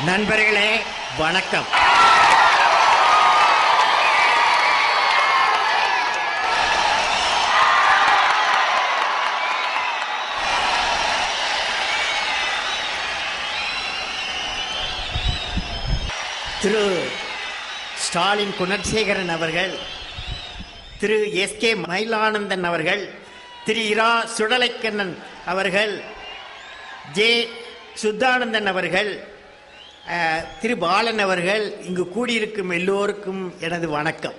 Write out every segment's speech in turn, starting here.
நண்பர்களே வணக்கம். திரு ஸ்டாலின் குணசேகரன் அவர்கள், திரு எஸ்.கே. மயிலானந்தன் அவர்கள், திரு இரா சுடலைக்கண்ணன் அவர்கள், ஜே. சுத்தானந்தன் அவர்கள், திரு பாலன் அவர்கள், இங்கு கூடியிருக்கும் எல்லோருக்கும் எனது வணக்கம்.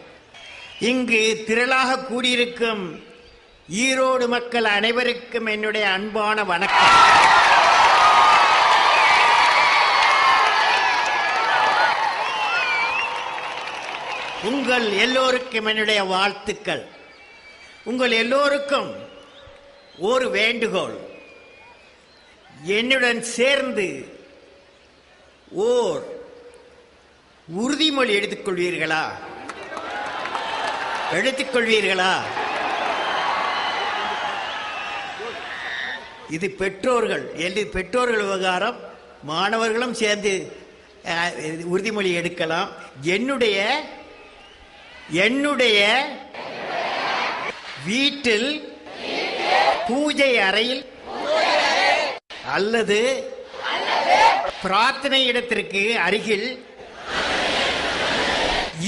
இங்கு திரளாக கூடியிருக்கும் ஈரோடு மக்கள் அனைவருக்கும் என்னுடைய அன்பான வணக்கம். உங்கள் எல்லோருக்கும் என்னுடைய வாழ்த்துக்கள். உங்கள் எல்லோருக்கும் ஒரு வேண்டுகோள், என்னுடன் சேர்ந்து ஓர் உறுதிமொழி எடுத்துக்கொள்வீர்களா? இது பெற்றோர்கள் விவகாரம். மாணவர்களும் சேர்ந்து உறுதிமொழி எடுக்கலாம். என்னுடைய வீட்டில் பூஜை அறையில் அல்லது பிரார்த்தனை இடத்திற்கு அருகில்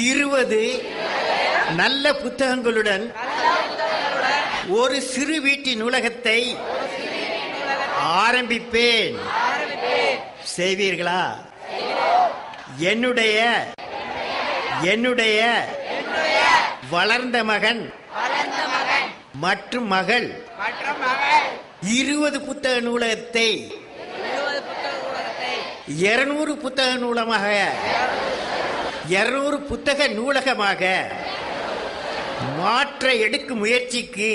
20 நல்ல புத்தகங்களுடன் ஒரு சிறு வீட்டு நூலகத்தை ஆரம்பிப்பேன். செய்வீர்களா? என்னுடைய வளர்ந்த மகன் மற்றும் மகள் 20 புத்தக நூலகத்தை 200 புத்தக நூலமாக 200 புத்தக நூலகமாக மாற்ற எடுக்கும் முயற்சிக்கு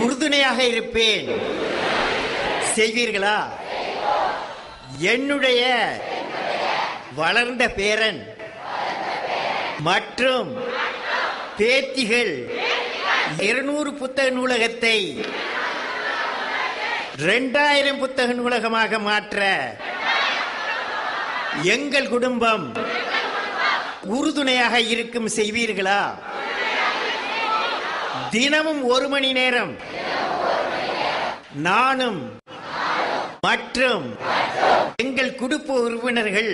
உறுதுணையாக இருப்பேன். செய்வீர்களா? என்னுடைய வளர்ந்த பேரன் மற்றும் பேத்திகள் 200 புத்தக நூலகத்தை 2000 புத்தக நூலகமாக மாற்ற எங்கள் குடும்பம் உறுதுணையாக இருக்கும். செய்வீர்களா? தினமும் 1 மணி நேரம் நானும் மற்றும் எங்கள் குடும்ப உறுப்பினர்கள்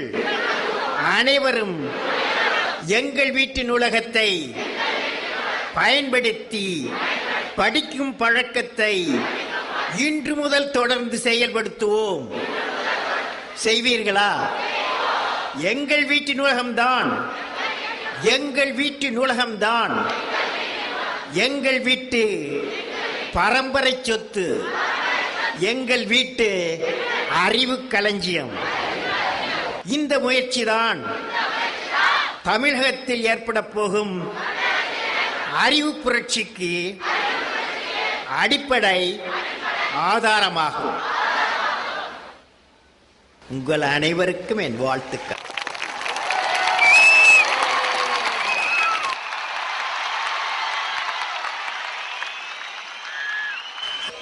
அனைவரும் எங்கள் வீட்டு நூலகத்தை பயன்படுத்தி படிக்கும் பழக்கத்தை இன்று முதல் தொடர்ந்து செயல்படுத்துவோம். செய்வீர்களா? எங்கள் வீட்டு நூலகம்தான் எங்கள் வீட்டு பரம்பரை சொத்து, எங்கள் வீட்டு அறிவு களஞ்சியம். இந்த முயற்சிதான் தமிழகத்தில் ஏற்பட போகும் அறிவு புரட்சிக்கு அடிப்படை ஆதாரமாகும். உங்கள் அனைவருக்கும் என் வாழ்த்துக்கள்.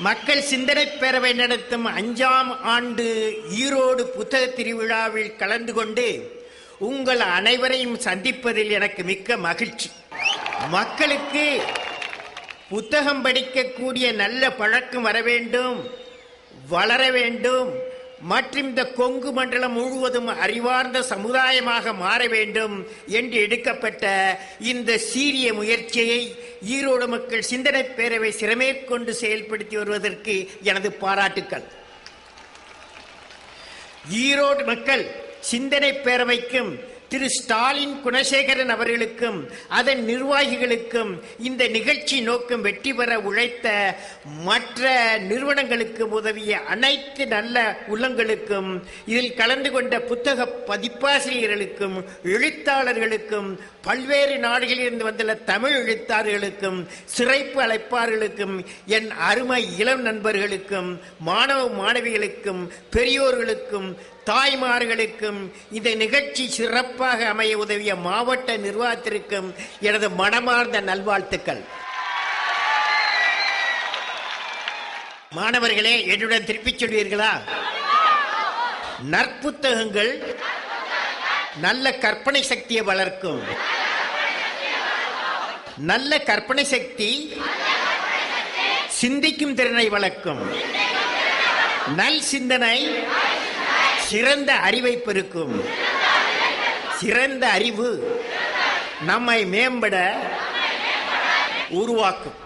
மக்கள் சிந்தனை பேரவை நடத்தும் 5ஆம் ஆண்டு ஈரோடு புத்தக திருவிழாவில் கலந்து கொண்டு உங்கள் அனைவரையும் சந்திப்பதில் எனக்கு மிக்க மகிழ்ச்சி. மக்களுக்கு புத்தகம் படிக்கக்கூடிய நல்ல பழக்கம் வர வேண்டும், வளர வேண்டும் மற்றும் இந்த கொங்கு மண்டலம் முழுவதும் அறிவார்ந்த சமுதாயமாக மாற வேண்டும் என்று எடுக்கப்பட்ட இந்த சீரிய முயற்சியை ஈரோடு மக்கள் சிந்தனை பேரவை சிறமேற்கொண்டு செயல்படுத்தி வருவதற்கு எனது பாராட்டுக்கள். ஈரோடு மக்கள் சிந்தனை பேரவைக்கும் திரு ஸ்டாலின் குணசேகரன் அவர்களுக்கும் அதன் நிர்வாகிகளுக்கும் இந்த நிகழ்ச்சி நோக்கம் வெற்றி பெற உழைத்த மற்ற நிறுவனங்களுக்கு உதவிய அனைத்து நல்ல உள்ளங்களுக்கும், இதில் கலந்து கொண்ட புத்தக பதிப்பாசிரியர்களுக்கும் எழுத்தாளர்களுக்கும், பல்வேறு நாடுகளிலிருந்து வந்துள்ள தமிழ் எழுத்தாளர்களுக்கும், சிறப்பு அழைப்பாளர்களுக்கும், என் அருமை இளம் நண்பர்களுக்கும், மாணவ மாணவிகளுக்கும், பெரியோர்களுக்கும், தாய்மார்களுக்கும், இந்த நிகழ்ச்சி சிறப்பாக அமைய உதவிய மாவட்ட நிர்வாகத்திற்கும் எனது மனமார்ந்த நல்வாழ்த்துக்கள். மாணவர்களே, என்னுடன் திருப்பிச் சொல்வீர்களா? நற்புத்தகங்கள் நல்ல கற்பனை சக்தியை வளர்க்கும். நல்ல கற்பனை சக்தி சிந்திக்கும் திறனை வளர்க்கும். நல் சிந்தனை சிறந்த அறிவை பெருக்கும். சிறந்த அறிவு நம்மை மேம்பட உருவாக்கும்.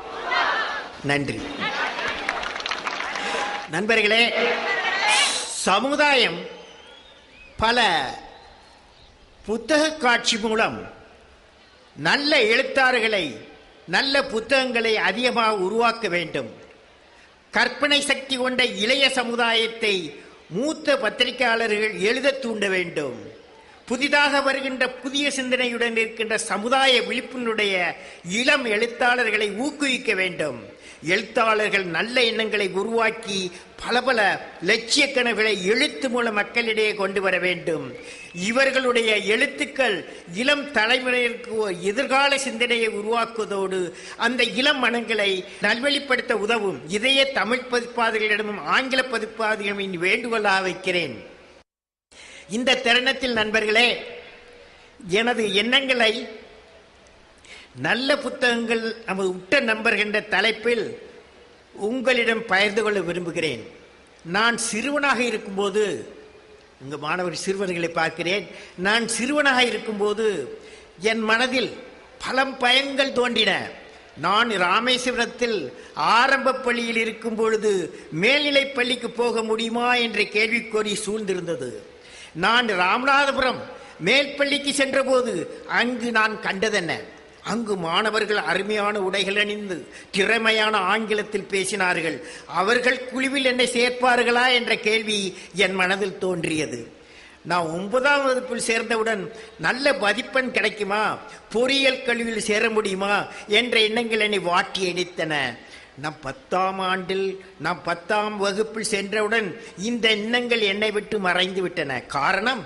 நன்றி. நண்பர்களே, சமுதாயம் பல புத்தக காட்சி மூலம் நல்ல எழுத்தாளர்களை, நல்ல புத்தகங்களை அதிகமாக உருவாக்க வேண்டும். கற்பனை சக்தி கொண்ட இளைய சமுதாயத்தை மூத்த பத்திரிகையாளர்கள் எழுத தூண்ட வேண்டும். புதிதாக வருகின்ற புதிய சிந்தனையுடன் இருக்கின்ற சமுதாய விழிப்புணர்வுடைய இளம் எழுத்தாளர்களை ஊக்குவிக்க வேண்டும். எழுத்தாளர்கள் நல்ல எண்ணங்களை உருவாக்கி பல பல லட்சிய கனவுகளை எழுத்து மூலம் மக்களிடையே கொண்டு வர வேண்டும். இவர்களுடைய எழுத்துக்கள் இளம் தலைமுறையிற்கு எதிர்கால சிந்தனையை உருவாக்குவதோடு அந்த இளம் மனங்களை நல்வழிப்படுத்த உதவும். இதையே தமிழ் பதிப்பாளர்களிடமும் ஆங்கில பதிப்பாளர்களிடம் வேண்டுகோளாக வைக்கிறேன். இந்த தருணத்தில் நண்பர்களே, எனது எண்ணங்களை நல்ல புத்தகங்கள் நமது உற்ற நண்பர்கின்ற தலைப்பில் உங்களிடம் பகிர்ந்து கொள்ள விரும்புகிறேன். நான் சிறுவனாக இருக்கும்போது, உங்கள் மாணவர் சிறுவர்களை பார்க்கிறேன், நான் சிறுவனாக இருக்கும்போது என் மனதில் பல பயங்கள் தோன்றின. நான் ராமேஸ்வரத்தில் ஆரம்ப பள்ளியில் இருக்கும் பொழுது மேல்நிலைப் பள்ளிக்கு போக முடியுமா என்ற கேள்விக்கோரி சூழ்ந்திருந்தது. நான் ராமநாதபுரம் மேல்பள்ளிக்கு சென்றபோது அங்கு நான் கண்டதென்ன? அங்கு மாணவர்கள் அருமையான உடைகள் அணிந்து திறமையான ஆங்கிலத்தில் பேசினார்கள். அவர்கள் குழுவில் என்னை சேர்ப்பார்களா என்ற கேள்வி என் மனதில் தோன்றியது. நான் 9ஆம் வகுப்பில் சேர்ந்தவுடன் நல்ல மதிப்பெண் கிடைக்குமா, பொறியியல் கல்வியில் சேர முடியுமா என்ற எண்ணங்கள் என்னை வாட்டி அடித்தன. நான் 10ஆம் வகுப்பில் சென்றவுடன் இந்த எண்ணங்கள் என்னை விட்டு மறைந்து விட்டன. காரணம்,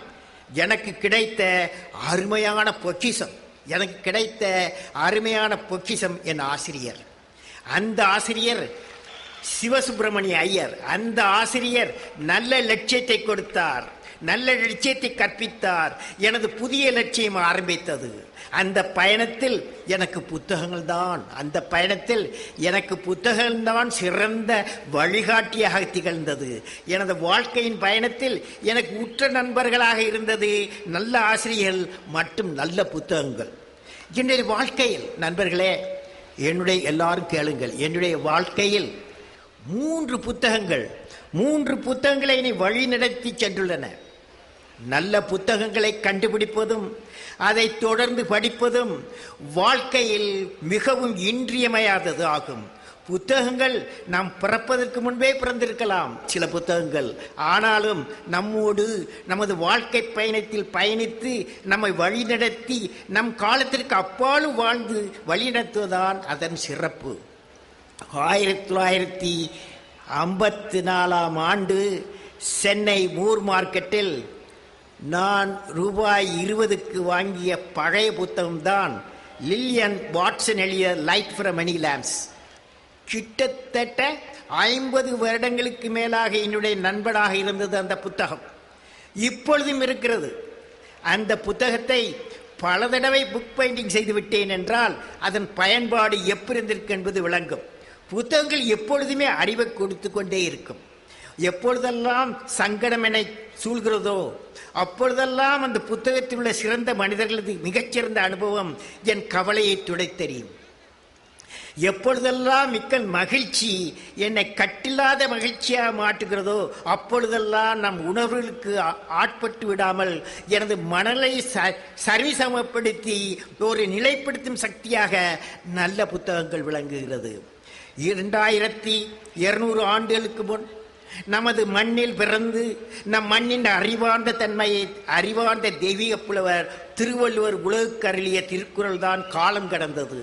எனக்கு கிடைத்த அருமையான பொக்கிஷம் என் ஆசிரியர். அந்த ஆசிரியர் சிவசுப்பிரமணிய ஐயர். அந்த ஆசிரியர் நல்ல லட்சியத்தை கொடுத்தார், நல்ல லட்சியத்தை கற்பித்தார். எனது புதிய லட்சியம் ஆரம்பித்தது. அந்த பயணத்தில் எனக்கு புத்தகங்கள் தான் சிறந்த வழிகாட்டியாக திகழ்ந்தது. எனது வாழ்க்கையின் பயணத்தில் எனக்கு உற்ற நண்பர்களாக இருந்தது நல்ல ஆசிரியர்கள் மற்றும் நல்ல புத்தகங்கள். என்னுடைய வாழ்க்கையில் நண்பர்களே, எல்லாரும் கேளுங்கள், என்னுடைய வாழ்க்கையில் 3 புத்தகங்களை என்னை வழி நடத்தி சென்றுள்ளன. நல்ல புத்தகங்களை கண்டுபிடிப்பதும் அதை தொடர்ந்து படிப்பதும் வாழ்க்கையில் மிகவும் இன்றியமையாதது ஆகும். புத்தகங்கள் நாம் பிறப்பதற்கு முன்பே பிறந்திருக்கலாம் சில புத்தகங்கள். ஆனாலும் நம்மோடு நமது வாழ்க்கை பயணத்தில் பயணித்து நம்மை வழிநடத்தி நம் காலத்திற்கு அப்பாலும் வாழ்ந்து வழிநடத்துவதுதான் அதன் சிறப்பு. 1954ஆம் ஆண்டு சென்னை மூர் மார்க்கெட்டில் நான் ரூபாய் 20க்கு வாங்கிய பழைய புத்தகம்தான் லில்லியன் வாட்சன் எழுதிய லைட் ஃப்ரம் மெனி லேம்ப்ஸ். கிட்டத்தட்ட 50 வருடங்களுக்கு மேலாக என்னுடைய நண்பனாக இருந்தது அந்த புத்தகம். இப்பொழுதும் இருக்கிறது. அந்த புத்தகத்தை பல தடவை புக் பைண்டிங் செய்து விட்டேன் என்றால் அதன் பயன்பாடு எப்படி இருந்திருக்கு என்பது விளங்கும். புத்தகங்கள் எப்பொழுதுமே அறிவை கொடுத்து கொண்டே இருக்கும். எப்பொழுதெல்லாம் சங்கடம் என்னை சூழ்கிறதோ அப்பொழுதெல்லாம் அந்த புத்தகத்தில் உள்ள சிறந்த மனிதர்களது மிகச்சிறந்த அனுபவம் என் கவலையை துடைத்தெறியும். எப்பொழுதெல்லாம் மிக்க மகிழ்ச்சி என்னை கட்டில்லாத மகிழ்ச்சியாக மாற்றுகிறதோ அப்பொழுதெல்லாம் நம் உணர்வுகளுக்கு ஆட்பட்டு விடாமல் எனது மனதை சரிசமப்படுத்தி ஒரு நிலைப்படுத்தும் சக்தியாக நல்ல புத்தகங்கள் விளங்குகிறது. 2200 ஆண்டுகளுக்கு முன் நமது மண்ணில் பிறந்து நம் மண்ணின் அறிவார்ந்த தெய்வீக புலவர் திருவள்ளுவர் உலகுக்கு அருளிய திருக்குறள் தான் காலம் கடந்தது,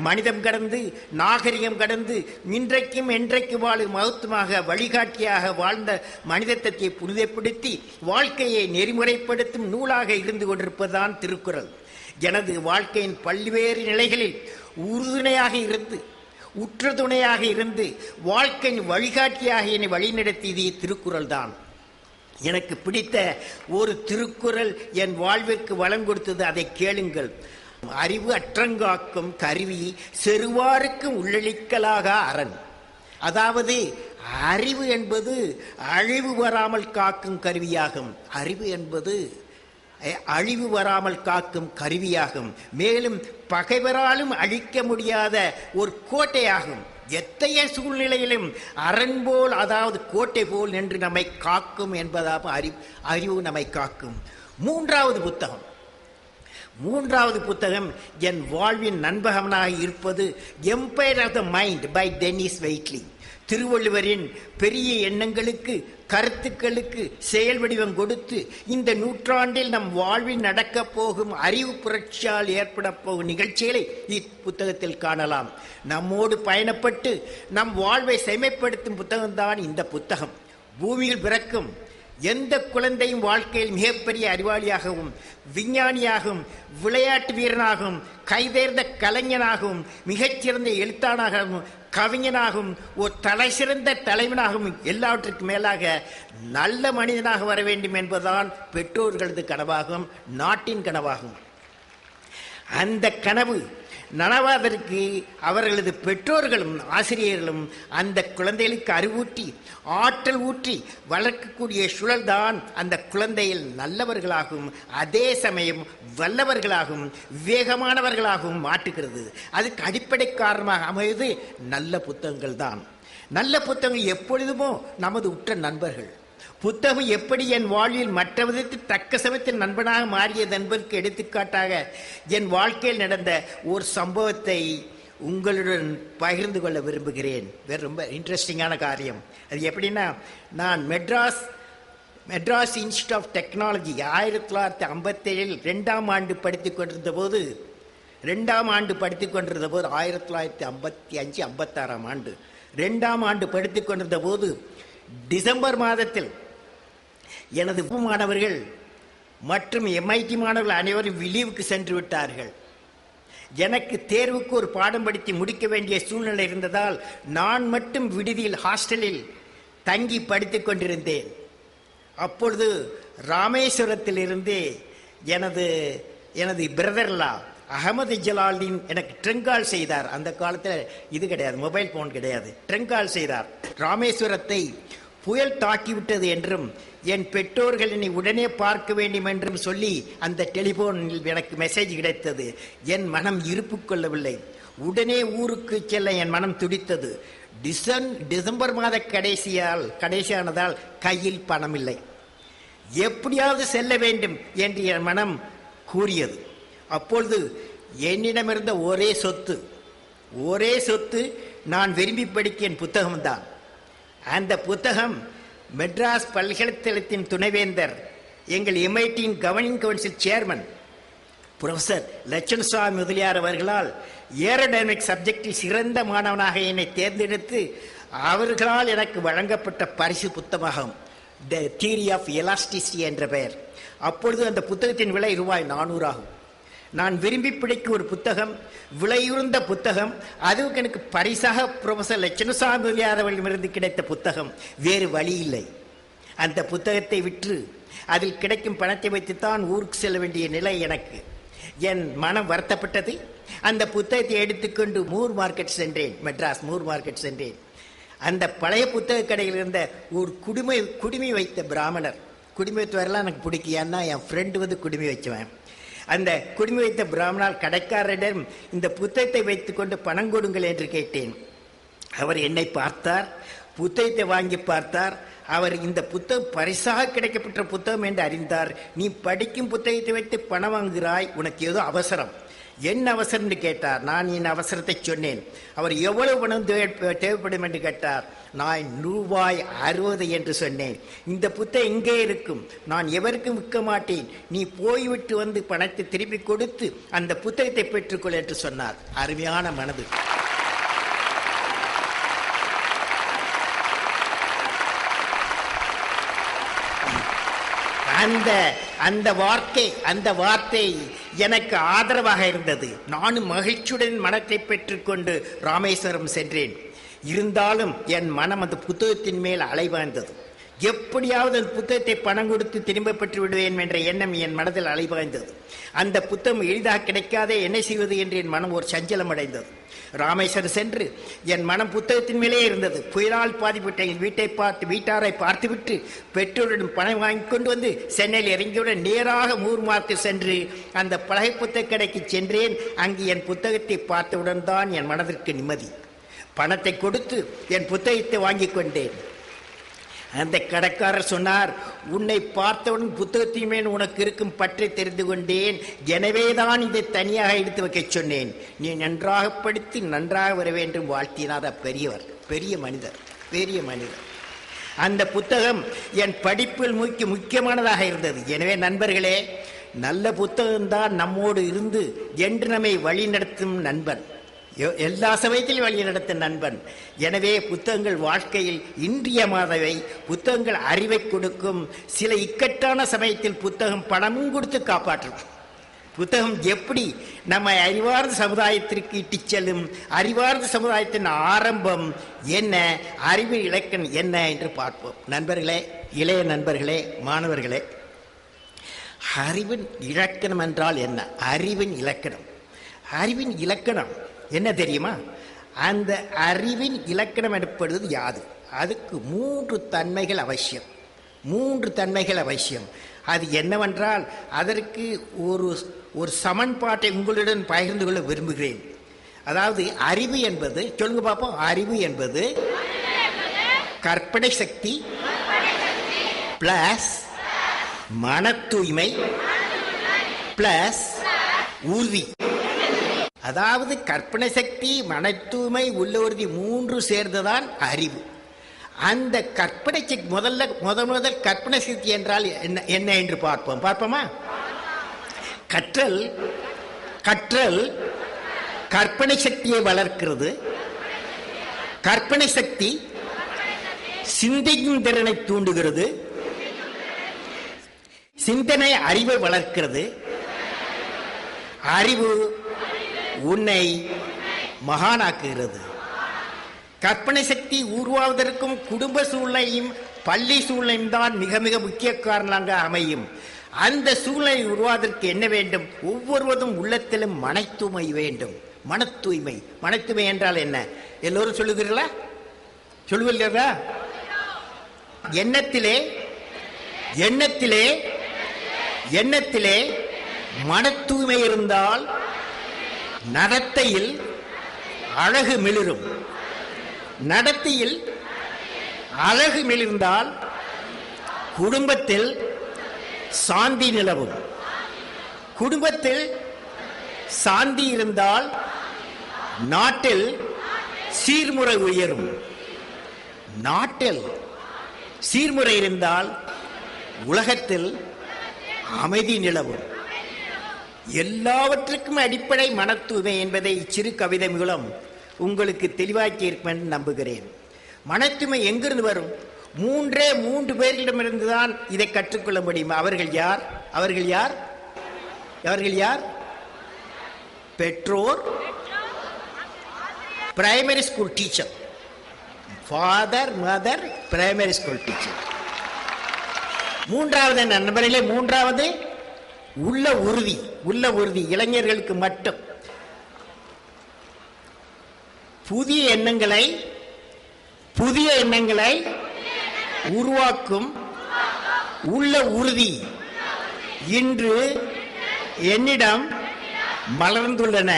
மனிதம் கடந்து, நாகரிகம் கடந்து இன்றைக்கும் என்றைக்கு வாழும் மகத்துவமாக வழிகாட்டியாக வாழ்ந்த மனிதத்தை புனிதப்படுத்தி வாழ்க்கையை நெறிமுறைப்படுத்தும் நூலாக இருந்து கொண்டிருப்பதுதான் திருக்குறள். எனது வாழ்க்கையின் பல்வேறு நிலைகளில் உறுதுணையாக இருந்து, உற்ற துணையாக இருந்து, வாழ்க்கையின் வழிகாட்டியாக என்னை வழிநடத்தியது திருக்குறள் தான். எனக்கு பிடித்த ஒரு திருக்குறள் என் வாழ்விற்கு வளம் கொடுத்தது, அதை கேளுங்கள். அறிவு அற்றங்காக்கும் கருவி செருவாருக்கு உள்ளளிக்கலாக அரண். அதாவது அறிவு என்பது அழிவு வராமல் காக்கும் கருவியாகும். அறிவு என்பது அழிவு வராமல் காக்கும் கருவியாகும். மேலும் பகைவராலும் அழிக்க முடியாத ஒரு கோட்டையாகும். எத்தகைய சூழ்நிலையிலும் அரண் போல், அதாவது கோட்டை போல் நின்று நம்மை காக்கும் என்பதாக அறிவு நம்மை காக்கும். மூன்றாவது புத்தகம் என் வாழ்வின் நண்பகமனாக இருப்பது empire of the mind by Dennis Waitley. திருவள்ளுவரின் பெரிய எண்ணங்களுக்கு, கருத்துக்களுக்கு செயல் வடிவம் கொடுத்து இந்த நூற்றாண்டில் நம் வாழ்வில் நடக்கப் போகும் அறிவு புரட்சியால் ஏற்பட போகும் நிகழ்ச்சிகளை இப்புத்தகத்தில் காணலாம். நம்மோடு பயணப்பட்டு நம் வாழ்வை செம்மைப்படுத்தும் புத்தகம்தான் இந்த புத்தகம். பூமியில் பிறக்கும் எந்த குழந்தையும் வாழ்க்கையில் மிகப்பெரிய அறிவாளியாகவும், விஞ்ஞானியாகவும், விளையாட்டு வீரனாகவும், கைதேர்ந்த கலைஞனாகவும், மிகச்சிறந்த எழுத்தாளராகவும், கவிஞனாகவும், ஒரு தலை சிறந்த தலைவனாகவும், எல்லாவற்றுக்கும் மேலாக நல்ல மனிதனாக வர வேண்டும் என்பதுதான் பெற்றோர்களது கனவாகும், நாட்டின் கனவாகும். அந்த கனவு நனவாதற்கு அவர்களது பெற்றோர்களும் ஆசிரியர்களும் அந்த குழந்தைகளுக்கு அறிவூட்டி ஆற்றல் ஊற்றி வளர்க்கக்கூடிய சூழல்தான் அந்த குழந்தையில் நல்லவர்களாகவும் அதே சமயம் வல்லவர்களாகவும் விவேகமானவர்களாகவும் மாற்றுகிறது. அதுக்கு அடிப்படை காரணமாக அமைவது நல்ல புத்தகங்கள் தான். நல்ல புத்தகங்கள் எப்பொழுதுமோ நமது உற்ற நண்பர்கள். புத்தகம் எப்படி என் வாழ்வில் மற்ற விதத்தில் தக்க சமயத்தில் நண்பனாக மாறியது என்பதற்கு எடுத்துக்காட்டாக என் வாழ்க்கையில் நடந்த ஒரு சம்பவத்தை உங்களுடன் பகிர்ந்து கொள்ள விரும்புகிறேன். ரொம்ப இன்ட்ரெஸ்டிங்கான காரியம். அது எப்படின்னா, நான் மெட்ராஸ் இன்ஸ்டியூட் ஆஃப் டெக்னாலஜி 1957 2ஆம் ஆண்டு படித்துக் கொண்டிருந்த போது 1955-56ஆம் ஆண்டு 2ஆம் ஆண்டு படித்துக் கொண்டிருந்த போது டிசம்பர் மாதத்தில் எனது மாணவர்கள் மற்றும் MIT மாணவர்கள் அனைவரும் லீவுக்கு சென்று விட்டார்கள். எனக்கு தேர்வுக்கு ஒரு பாடம் படித்து முடிக்க வேண்டிய சூழ்நிலை இருந்ததால் நான் மட்டும் விடுதியில் ஹாஸ்டலில் தங்கி படித்துக் கொண்டிருந்தேன். அப்பொழுது ராமேஸ்வரத்திலிருந்து எனது பிரதர்லா அகமது ஜலாலுதீன் எனக்கு ட்ரெங்கால் செய்தார். அந்த காலத்தில் இது கிடையாது, மொபைல் போன் கிடையாது. ட்ரெங்கால் செய்தார். ராமேஸ்வரத்தை புயல் தாக்கிவிட்டது என்றும் என் பெற்றோர்கள் என்னை உடனே பார்க்க வேண்டும் என்றும் சொல்லி அந்த டெலிபோனில் எனக்கு மெசேஜ் கிடைத்தது. என் மனம் இருப்பு கொள்ளவில்லை. உடனே ஊருக்கு செல்ல என் மனம் துடித்தது. டிசம்பர் மாத கடைசியானதால் கையில் பணம் இல்லை. எப்படியாவது செல்ல வேண்டும் என்று என் மனம் கூறியது. அப்பொழுது என்னிடமிருந்த ஒரே சொத்து நான் விரும்பி படிக்க என் புத்தகம்தான். அந்த புத்தகம் மெட்ராஸ் பல்கலைக்கழகத்தின் துணைவேந்தர், எங்கள் MITயின் governing council chairman professor Lakshmanaswamy Mudaliar அவர்களால் ஏரோடைனமிக் சப்ஜெக்டில் சிறந்த மாணவனாக என்னை தேர்ந்தெடுத்து அவர்களால் எனக்கு வழங்கப்பட்ட பரிசு புத்தகமாகும் த தியரி ஆஃப் எலாஸ்டிசிட்டி என்ற பெயர். அப்பொழுது அந்த புத்தகத்தின் விலை ₹400 ஆகும். நான் விரும்பி பிடிக்கும் ஒரு புத்தகம், விலையுறந்த புத்தகம், அதுவும் எனக்கு பரிசாக புரொஃபசர் லட்சுமணசுவாமி முதலியார் அவர்களிடமிருந்து கிடைத்த புத்தகம். வேறு வழி இல்லை. அந்த புத்தகத்தை விற்று அதில் கிடைக்கும் பணத்தை வைத்துத்தான் ஊருக்கு செல்ல வேண்டிய நிலை எனக்கு. என் மனம் வருத்தப்பட்டது. அந்த புத்தகத்தை எடுத்துக்கொண்டு மெட்ராஸ் மூர் மார்க்கெட் சென்றேன். அந்த பழைய புத்தக கடையில் இருந்த ஒரு குடுமி வைத்த பிராமணர், குடுமி வைத்தவரெல்லாம் எனக்கு பிடிக்கும், ஏன்னா என் ஃப்ரெண்டு குடுமி வைச்சுவேன். அந்த குடுமி வைத்த பிராமணால் கடைக்காரரிடம் இந்த புத்தகத்தை வைத்துக்கொண்டு பணம் கொடுங்கள் என்று கேட்டேன். அவர் என்னை பார்த்தார், புத்தகத்தை வாங்கி பார்த்தார். அவர் இந்த புத்தகம் பரிசாக கிடைக்கப்பட்ட புத்தகம் என்று அறிந்தார். நீ படிக்கும் புத்தகத்தை வைத்து பணம் வாங்குகிறாய், உனக்கு ஏதோ அவசரம். என்ன அவசரம் என்று கேட்டார். நான் என் அவசரத்தை சொன்னேன். அவர் எவ்வளவு பணம் தேவைப்படும் என்று கேட்டார். நான் ₹60 என்று சொன்னேன். இந்த புத்தகம் இங்கே இருக்கும், நான் எவருக்கும் விற்க மாட்டேன், நீ போய்விட்டு வந்து பணத்தை திருப்பி கொடுத்து அந்த புத்தகத்தை பெற்றுக்கொள் என்று சொன்னார். அருமையான மனது. அந்த வார்த்தை எனக்கு ஆதரவாக இருந்தது. நானும் மகிழ்ச்சியுடன் மனத்தை பெற்றுக்கொண்டு ராமேஸ்வரம் சென்றேன். இருந்தாலும் என் மனம் அந்த புத்தகத்தின் மேல் அலைவாய்ந்தது. எப்படியாவது அந்த புத்தகத்தை பணம் கொடுத்து திரும்ப பெற்று விடுவேன் என்ற எண்ணம் என் மனதில் அலைபாய்ந்தது. அந்த புத்தகம் எளிதாக கிடைக்காதே, என்ன செய்வது என்று என் மனம் ஒரு சஞ்சலம் அடைந்தது. ராமேஸ்வரம் சென்று என் மனம் புத்தகத்தின் மேலே இருந்தது. புயலால் பாதிப்பட்ட என் வீட்டாரை பார்த்துவிட்டு பெற்றோரிடம் பணம் வாங்கி கொண்டு வந்து சென்னையில் இறங்கியுடன் நேராக மூர்மார்க்கு சென்று அந்த பழைய புத்தக கடைக்கு சென்றேன். அங்கு என் புத்தகத்தை பார்த்தவுடன் தான் என் மனதிற்கு நிம்மதி. பணத்தை கொடுத்து என் புத்தகத்தை வாங்கி கொண்டேன். அந்த கடைக்காரர் சொன்னார், உன்னை பார்த்தவுடன் புத்தகத்தின் மேல் உனக்கு இருக்கும் பற்றி தெரிந்து கொண்டேன், எனவேதான் இதை தனியாக எடுத்து வைக்க சொன்னேன். நீ நன்றாக படித்து நன்றாக வர வேண்டும் வாழ்த்தினார் அப்பெரியவர். பெரிய மனிதர். அந்த புத்தகம் என் படிப்பில் முக்கியமானதாக இருந்தது. எனவே நண்பர்களே, நல்ல புத்தகம்தான் நம்மோடு இருந்து என்று நம்மை வழிநடத்தும் நண்பன், எல்லா சமயத்திலும் வழி நடத்தும் நண்பன். எனவே புத்தகங்கள் வாழ்க்கையில் இன்றியமாதவை. புத்தகங்கள் அறிவை கொடுக்கும். சில இக்கட்டான சமயத்தில் புத்தகம் பணமும் கொடுத்து காப்பாற்றும். புத்தகம் எப்படி நம்மை அறிவார்ந்த சமுதாயத்திற்கு இட்டுச் செல்லும், அறிவார்ந்த சமுதாயத்தின் ஆரம்பம் என்ன, அறிவின் இலக்கணம் என்ன என்று பார்ப்போம். நண்பர்களே, இளைய நண்பர்களே, மாணவர்களே, அறிவின் இலக்கணம் என்றால் என்ன? அறிவின் இலக்கணம் என்ன தெரியுமா? அந்த அறிவின் இலக்கணம் எனப்படுவது யாது? அதுக்கு மூன்று தன்மைகள் அவசியம். அது என்னவென்றால், அதற்கு ஒரு சமன்பாட்டை உங்களுடன் பகிர்ந்து கொள்ள விரும்புகிறேன். அதாவது அறிவு என்பது, சொல்லுங்க பார்ப்போம், அறிவு என்பது கற்பனை சக்தி பிளஸ் மன தூய்மை பிளஸ் உறுதி. அதாவது கற்பனை சக்தி, மன தூய்மை, உள்ள உறுதி மூன்று சேர்ந்துதான் அறிவு. அந்த கற்பனை சக்தி முதல் கற்பனை சக்தி என்றால் என்ன என்று பார்ப்போமா? கற்றல் கற்பனை சக்தியை வளர்க்கிறது. கற்பனை சக்தி சிந்திக்கும் திறனை தூண்டுகிறது. சிந்தனை அறிவை வளர்க்கிறது. அறிவு உன்னை மகானாக்குகிறது. கற்பனை சக்தி உருவாவதற்கும் குடும்ப சூழ்நிலையும் பள்ளி சூழ்நிலையும் தான் மிக மிக முக்கிய காரணமாக அமையும். அந்த சூழ்நிலை உருவாவதற்கு என்ன வேண்டும்? ஒவ்வொருவரும் உள்ளத்திலும் மன தூய்மை வேண்டும். மன தூய்மை என்றால் என்ன? எல்லோரும் சொல்லுகிறீர்களா? எண்ணத்திலே மன தூய்மை இருந்தால் நடத்தையில் அழகு மிளிர்ந்தால் குடும்பத்தில் சாந்தி நிலவும். குடும்பத்தில் சாந்தி இருந்தால் நாட்டில் சீர்முறை உயரும். நாட்டில் சீர்முறை இருந்தால் உலகத்தில் அமைதி நிலவும். எல்லாவற்றுக்கும் அடிப்படை மன தூய்மை என்பதை இச்சிறு கவிதை மூலம் உங்களுக்கு தெளிவாக்கி இருக்கும் என்று நம்புகிறேன். மன தூய்மை எங்கிருந்து வரும்? மூன்று பேர்களிடமிருந்து தான் இதை கற்றுக்கொள்ள முடியும். அவர்கள் யார்? பெற்றோர், primary school teacher, father, mother, primary school teacher. மூன்றாவது உள்ள உறுதி இளைஞர்களுக்கு மட்டும். புதிய எண்ணங்களை உருவாக்கும் உள்ள உறுதி இன்று என்னிடம் மலர்ந்துள்ளன.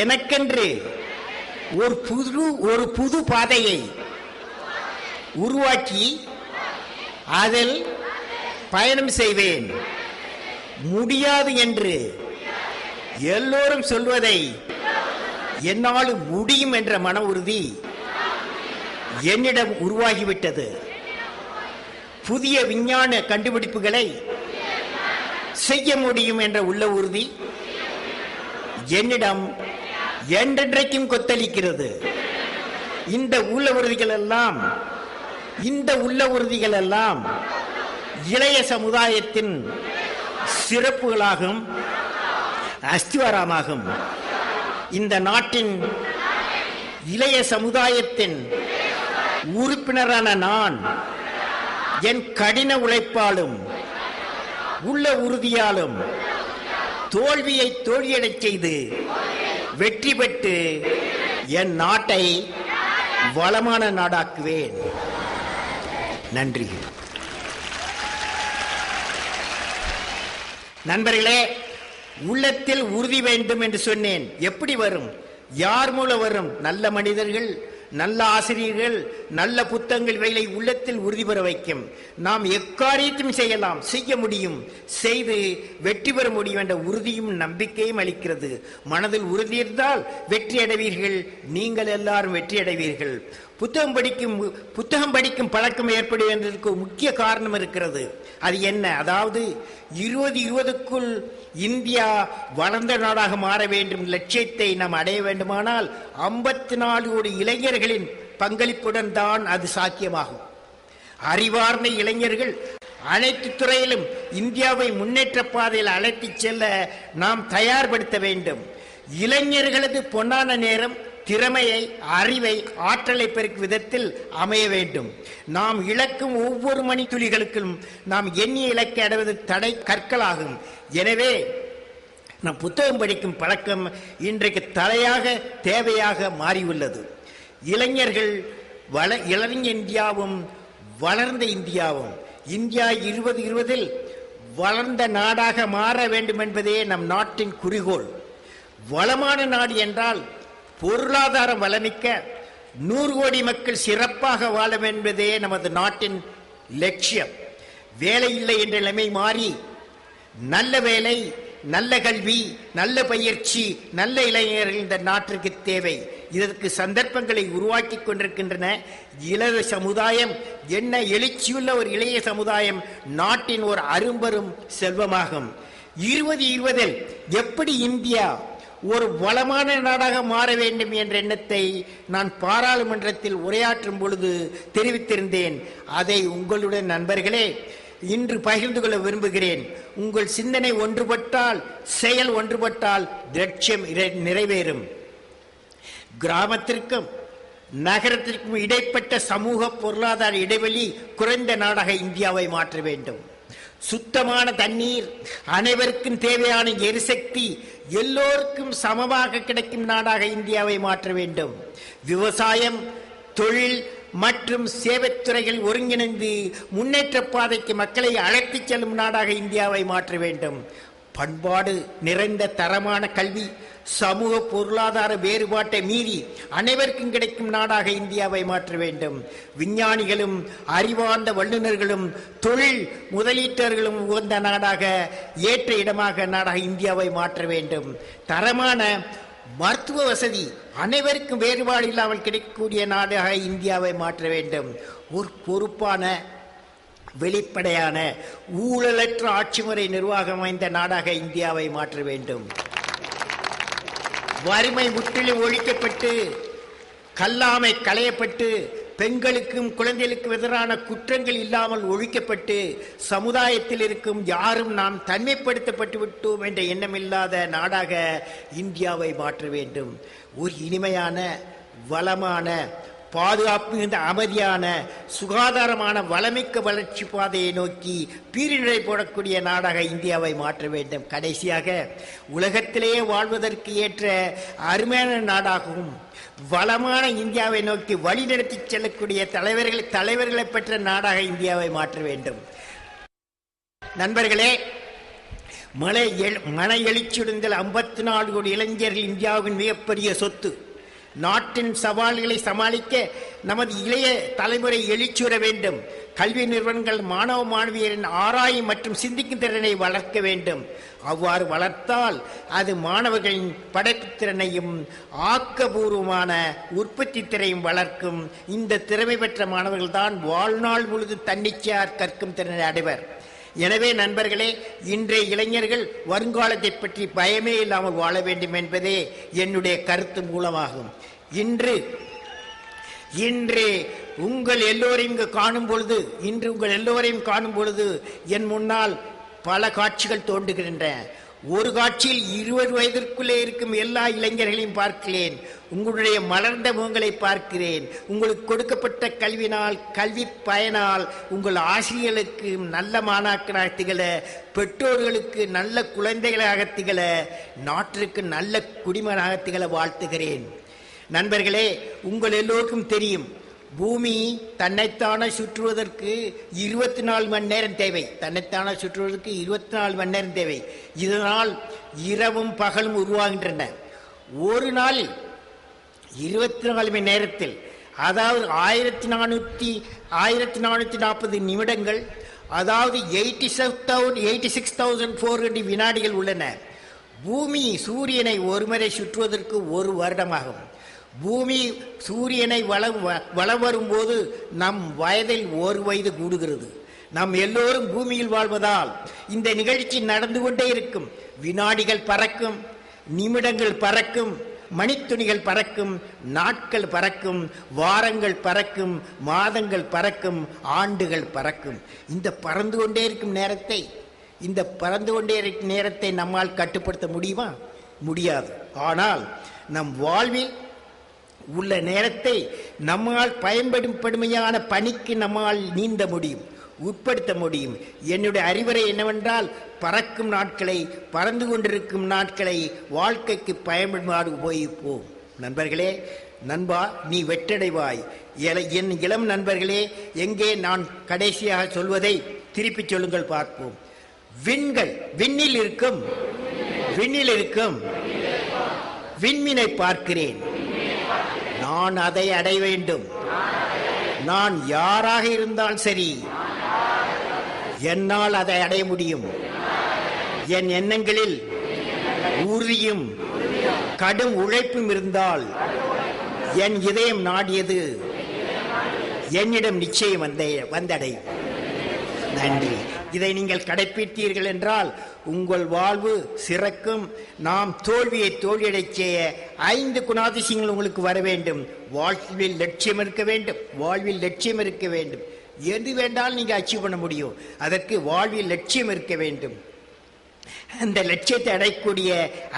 எனக்கென்று ஒரு புது பாதையை உருவாக்கி அதில் பயணம் செய்வேன். முடியாது என்று எல்லோரும் சொல்வதை என்னால் முடியும் என்ற மன உறுதி என்னிடம் உருவாகிவிட்டது. புதிய விஞ்ஞான கண்டுபிடிப்புகளை செய்ய முடியும் என்ற உள்ள உறுதி என்னிடம் என்றென்றைக்கும் கொத்தளிக்கிறது. இந்த உள்ள உறுதிகள் எல்லாம் இளைய சமுதாயத்தின் சிறப்புகளாகும், அஸ்திவாரமாகும். இந்த நாட்டின் இளைய சமுதாயத்தின் உறுப்பினரான நான் என் கடின உழைப்பாலும் உள்ள உறுதியாலும் தோல்வியை தோல்வியடைச் செய்து வெற்றி பெற்று என் நாட்டை வளமான நாடாக்குவேன். நன்றி. நண்பர்களே, உள்ளத்தில் உறுதி வேண்டும் என்று சொன்னேன். எப்படி வரும்? யார் மூலம் வரும்? நல்ல மனிதர்கள், நல்ல ஆசிரியர்கள், நல்ல புத்தகங்கள் இவைகளை உள்ளத்தில் உறுதி பெற வைக்கும். நாம் எக்காரியத்தையும் செய்யலாம், செய்ய முடியும், செய்து வெற்றி பெற முடியும் என்ற உறுதியும் நம்பிக்கையும் அளிக்கிறது. மனதில் உறுதி இருந்தால் வெற்றி அடைவீர்கள். நீங்கள் எல்லாரும் வெற்றி அடைவீர்கள். புத்தகம் படிக்கும் பழக்கம் ஏற்படுவதற்கு முக்கிய காரணம் இருக்கிறது. அது என்ன? அதாவது 2020க்குள் இந்தியா வளர்ந்த நாடாக மாற வேண்டும் லட்சியத்தை நாம் அடைய வேண்டுமானால் 54 கோடி இளைஞர்களின் பங்களிப்புடன் தான் அது சாத்தியமாகும். அறிவார்ந்த இளைஞர்கள் அனைத்து துறையிலும் இந்தியாவை முன்னேற்ற பாதையில் அழைத்துச் செல்ல நாம் தயார்படுத்த வேண்டும். இளைஞர்களது பொன்னான நேரம் திறமையை, அறிவை, ஆற்றலை பெருக்கும் விதத்தில் அமைய வேண்டும். நாம் இழக்கும் ஒவ்வொரு மணித்துளிகளுக்கும் நாம் எண்ணிய இலக்கை அடைவது தடை கற்களாகும். எனவே நம் புத்தகம் படிக்கும் பழக்கம் இன்றைக்கு தேவையாக மாறியுள்ளது. இளைஞர்கள் இளைஞ இந்தியாவும் வளர்ந்த இந்தியாவும், இந்தியா 2020 வளர்ந்த நாடாக மாற வேண்டும் என்பதே நம் நாட்டின் குறிக்கோள். வளமான நாடு என்றால் பொருளாதாரம் வளமிக்க 100 கோடி மக்கள் சிறப்பாக வாழும் என்பதே நமது நாட்டின் லட்சியம். வேலை இல்லை என்ற நிலைமை மாறி நல்ல வேலை, நல்ல கல்வி, நல்ல பயிற்சி, நல்ல இளைஞர்கள் இந்த நாட்டிற்கு தேவை. இதற்கு சந்தர்ப்பங்களை உருவாக்கி கொண்டிருக்கின்றன இளைய சமுதாயம். என்ன எழுச்சியுள்ள ஒரு இளைய சமுதாயம் நாட்டின் ஒரு அரும்பெரும் செல்வமாகும். 2020 எப்படி இந்தியா ஒரு வளமான நாடாக மாற வேண்டும் என்ற எண்ணத்தை நான் பாராளுமன்றத்தில் உரையாற்றும் பொழுது தெரிவித்திருந்தேன். அதை உங்களுடன் நண்பர்களே இன்று பகிர்ந்து கொள்ள விரும்புகிறேன். உங்கள் சிந்தனை ஒன்றுபட்டால், செயல் ஒன்றுபட்டால் லட்சியம் நிறைவேறும். கிராமத்திற்கும் நகரத்திற்கும் இடைப்பட்ட சமூக பொருளாதார இடைவெளி குறைந்த நாடாக இந்தியாவை மாற்ற வேண்டும். சுத்தமான தண்ணீர், அனைவருக்கும் தேவையான எரிசக்தி எல்லோருக்கும் சமமாக கிடைக்கும் நாடாக இந்தியாவை மாற்ற வேண்டும். விவசாயம், தொழில் மற்றும் சேவைத்துறைகள் ஒருங்கிணைந்து முன்னேற்ற பாதைக்கு மக்களை அழைத்துச் செல்லும் நாடாக இந்தியாவை மாற்ற வேண்டும். பண்பாடு நிறைந்த தரமான கல்வி, சமூக பொருளாதார வேறுபாட்டை மீறி அனைவருக்கும் கிடைக்கும் நாடாக இந்தியாவை மாற்ற வேண்டும். விஞ்ஞானிகளும் அறிவார்ந்த வல்லுநர்களும் தொழில் முதலீட்டர்களும் உகந்த நாடாக, ஏற்ற இடமாக நாடாக இந்தியாவை மாற்ற வேண்டும். தரமான மருத்துவ வசதி அனைவருக்கும் வேறுபாடு இல்லாமல் கிடைக்கக்கூடிய நாடாக இந்தியாவை மாற்ற வேண்டும். ஒரு பொறுப்பான, வெளிப்படையான, ஊழலற்ற ஆட்சி முறை நிர்வாகம் வாய்ந்த நாடாக இந்தியாவை மாற்ற வேண்டும். வறுமை முற்றிலும் ஒழிக்கப்பட்டு, கல்லாமை களையப்பட்டு, பெண்களுக்கும் குழந்தைகளுக்கும் எதிரான குற்றங்கள் இல்லாமல் ஒழிக்கப்பட்டு, சமுதாயத்தில் இருக்கும் யாரும் நாம் தனிமைப்படுத்தப்பட்டு விட்டோம் என்ற எண்ணமில்லாத நாடாக இந்தியாவை மாற்ற வேண்டும். ஒரு இனிமையான, வளமான, பாதுகாப்பு மிகுந்த, அமைதியான, சுகாதாரமான, வளமிக்க வளர்ச்சி பாதையை நோக்கி பீரிழை போடக்கூடிய நாடாக இந்தியாவை மாற்ற வேண்டும். கடைசியாக உலகத்திலேயே வாழ்வதற்கு ஏற்ற அருமையான நாடாகவும் வளமான இந்தியாவை நோக்கி வழிநடத்தி செல்லக்கூடிய தலைவர்களை பெற்ற நாடாக இந்தியாவை மாற்ற வேண்டும். நண்பர்களே, மன எழுச்சியுடன் 54 கோடி இளைஞர்கள் இந்தியாவின் மிகப்பெரிய சொத்து. நாட்டின் சவால்களை சமாளிக்க நமது இளைய தலைமுறை எழுச்சியுற வேண்டும். கல்வி நிறுவனங்கள் மாணவ மாணவியரின் ஆராயும் மற்றும் சிந்திக்கும் திறனை வளர்க்க வேண்டும். அவ்வாறு வளர்த்தால் அது மாணவர்களின் படைப்புத்திறனையும் ஆக்கபூர்வமான உற்பத்தி திறனையும் வளர்க்கும். இந்த திறமை பெற்ற மாணவர்கள் தான் வாழ்நாள் முழுதும் தன்னிச்சையார் கற்கும் திறனை அடைவர். எனவே நண்பர்களே, இன்றைய இளைஞர்கள் வருங்காலத்தை பற்றி பயமே இல்லாமல் வாழ வேண்டும் என்பதே என்னுடைய கருத்து மூலமாகும். இன்று உங்கள் எல்லோரையும் காணும் பொழுது என் முன்னால் பல காட்சிகள் தோன்றுகின்றன. ஒரு காட்சியில் 20 வயதிற்குள்ளே இருக்கும் எல்லா இளைஞர்களையும் பார்க்கிறேன். உங்களுடைய மலர்ந்த முகங்களை பார்க்கிறேன். உங்களுக்கு கொடுக்கப்பட்ட கல்வினால், கல்வி பயனால் உங்கள் ஆசிரியர்களுக்கு நல்ல மாணாக்கராக திகழ, பெற்றோர்களுக்கு நல்ல குழந்தைகளாக திகழ, நாட்டிற்கு நல்ல குடிமகனாக திகழ வாழ்த்துகிறேன். நண்பர்களே, உங்கள் எல்லோருக்கும் தெரியும், பூமி தன்னைத்தானே சுற்றுவதற்கு 24 மணி நேரம் தேவை. தன்னைத்தானே சுற்றுவதற்கு 24 மணி நேரம் தேவை. இதனால் இரவும் பகலும் உருவாகின்றன. ஒரு நாளில் 24 மணி நேரத்தில், அதாவது 1440 நிமிடங்கள், அதாவது 86,400 வினாடிகள் உள்ளன. பூமி சூரியனை ஒருமுறை சுற்றுவதற்கு 1 வருடமாகும். பூமி சூரியனை வலம் வரும்போது நம் வயதில் 1 வயது கூடுகிறது. நாம் எல்லோரும் பூமியில் வாழ்வதால் இந்த நிகழ்ச்சி நடந்து கொண்டே இருக்கும். வினாடிகள் பறக்கும், நிமிடங்கள் பறக்கும், மணித்துணிகள் பறக்கும், நாட்கள் பறக்கும், வாரங்கள் பறக்கும், மாதங்கள் பறக்கும், ஆண்டுகள் பறக்கும். இந்த பறந்து கொண்டே இருக்கும் நேரத்தை நம்மால் கட்டுப்படுத்த முடியுமா? முடியாது. ஆனால் நம் வாழ்வில் உள்ள நேரத்தை நம்மால் பயன்படுமையான பணிக்கு நம்மால் நீந்த முடியும், உட்படுத்த முடியும். என்னுடைய அறிவுரை என்னவென்றால், பறக்கும் நாட்களை, பறந்து கொண்டிருக்கும் நாட்களை வாழ்க்கைக்கு பயன்பாடு போய்ப்போம். நண்பர்களே, நண்பா நீ வெற்றடைவாய். என் இளம் நண்பர்களே, எங்கே நான் கடைசியாக சொல்வதை திருப்பிச் சொல்லுங்கள் பார்ப்போம். விண்ணில் இருக்கும் விண்மீனை பார்க்கிறேன். நான் அதை அடைய வேண்டும். நான் யாராக இருந்தால் சரி, என்னால் அதை அடைய முடியும். என் எண்ணங்களில் உறுதியும் கடும் உழைப்பும் இருந்தால் என் இதயம் நாடியது என்னிடம் நிச்சயம் வந்தடையும். நன்றி. இதை நீங்கள் கடைபிடித்தீர்கள் என்றால் உங்கள் வாழ்வு சிறக்கும். நாம் தோல்வியடைச் செய்ய 5 குணாதிசயங்கள் உங்களுக்கு வர வேண்டும். வாழ்வில் லட்சியம் இருக்க வேண்டும். எது வேண்டாலும் நீங்க அச்சீவ் பண்ண முடியும். அதற்கு வாழ்வில் லட்சியம் இருக்க வேண்டும். அந்த லட்சியத்தை அடையக்கூடிய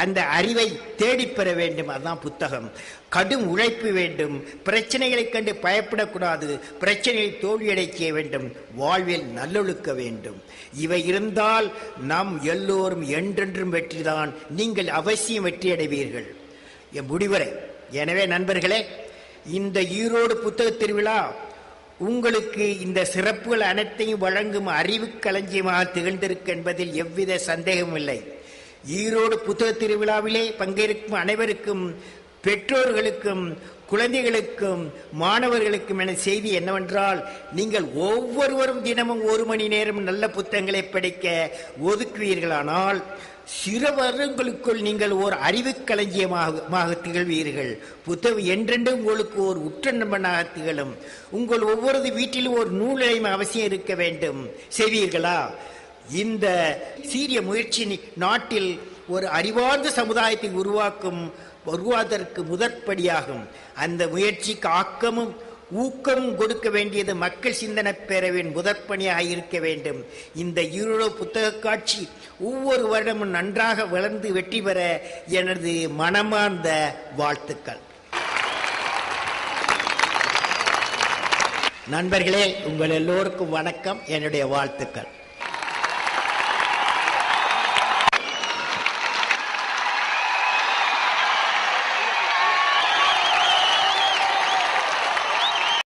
அந்த அறிவை தேடிப்பெற வேண்டும். அதுதான் புத்தகம். கடும் உழைப்பு வேண்டும். பிரச்சனைகளை கண்டு பயப்படக்கூடாது. பிரச்சனைகளை தோல்வியடை செய்ய வேண்டும். வாழ்வில் நல்லொழுக்க வேண்டும். இவை இருந்தால் நாம் எல்லோரும் என்றென்றும் வெற்றிதான். நீங்கள் அவசியம் வெற்றி அடைவீர்கள். என் முடிவுரை. எனவே நண்பர்களே, இந்த ஈரோடு புத்தக திருவிழா உங்களுக்கு இந்த சிறப்புகள் அனைத்தையும் வழங்கும் அறிவு களஞ்சியமாக திகழ்ந்திருக்கு என்பதில் எவ்வித சந்தேகமும் இல்லை. ஈரோடு புத்தக திருவிழாவிலே பங்கேற்கும் அனைவருக்கும், பெற்றோர்களுக்கும், குழந்தைகளுக்கும், மாணவர்களுக்கும் என செய்தி என்னவென்றால், நீங்கள் ஒவ்வொருவரும் தினமும் 1 மணி நேரம் நல்ல புத்தகங்களை படிக்க ஒதுக்குவீர்களானால் சிறு வருடங்களுக்குள் நீங்கள் ஓர் அறிவு களஞ்சியமாக திகழ்வீர்கள். புத்தகம் என்றென்று உங்களுக்கு ஒரு உற்ற நண்பனாக திகழும். உங்கள் ஒவ்வொரு வீட்டிலும் ஒரு நூலையும் அவசியம் இருக்க வேண்டும். செய்வீர்களா? இந்த சீரிய முயற்சி நாட்டில் ஒரு அறிவார்ந்த சமுதாயத்தை உருவாவதற்கு முதற்படியாகும். அந்த முயற்சிக்கு ஆக்கமும் ஊக்கமும் கொடுக்க வேண்டியது மக்கள் சிந்தனை பேரவையின் முதற்பணியாக இருக்க வேண்டும். இந்த ஈரோடு புத்தக காட்சி ஒவ்வொரு வருடமும் நன்றாக வளர்ந்து வெற்றி பெற எனது மனமார்ந்த வாழ்த்துக்கள். நண்பர்களே, உங்கள் எல்லோருக்கும் வணக்கம், என்னுடைய வாழ்த்துக்கள்.